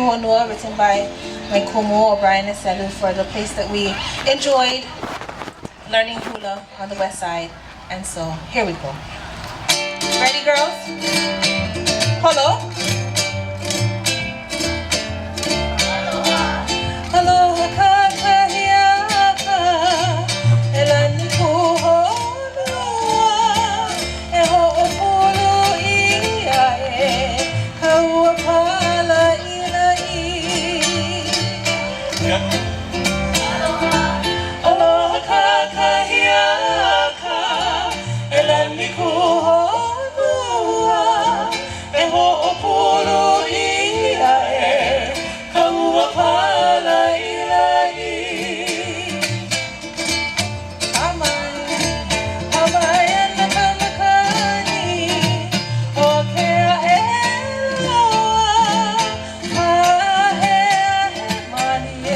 Lanikuhonua, written by my Kumu or Brian and Selu, for the place that we enjoyed learning hula on the west side. And so here we go. Ready, girls? Hello? Aloha kakahiaka, e Lanikuhonua, e ho'opulu ia e kaua pala ilai. Aloha kakahiaka, e Lanikuhonua, e ho'opulu ia e kaua pala ilai. Hawai ana kamakani o Keawe loa, ahe mani e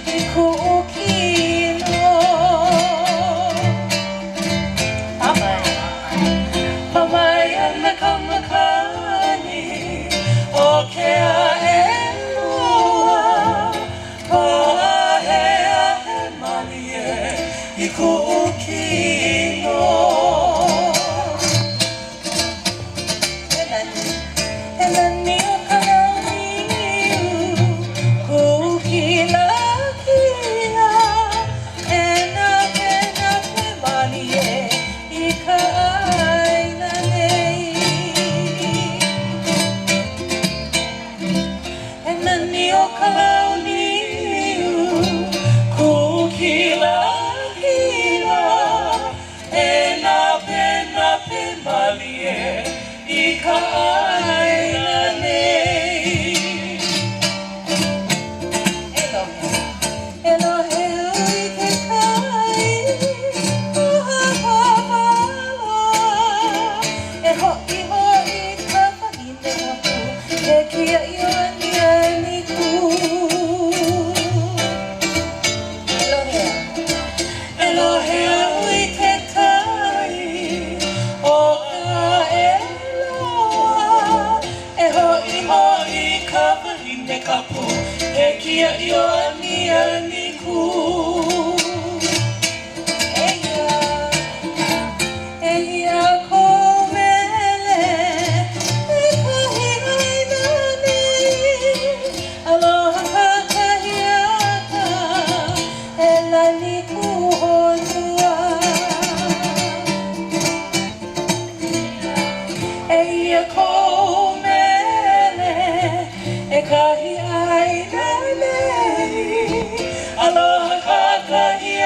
I ku'u kino. Hawai ana kamakani o Keawe loa, ahe mani e I ku'u kino. Elani o kalaniu, ku'u kila kila, e na pe mani e I ka aina nei. Elani o kalaniu, ku'u kila kila, e na pe mani e I ka aina nei. Elohe ui ke kai, oha pāpāwa, e ho'i ka wahine hapu, e kia I o ani ku. Elohe ui ke kai, oha eloa, e ho'i ka wahine kapu, e kia I o ani ku. Eia ko mele, e kahi aina nei. Aloha kakahiaka, e Lanikuhonua. Eia ko mele, e kahi aina nei. Aloha kakahiaka,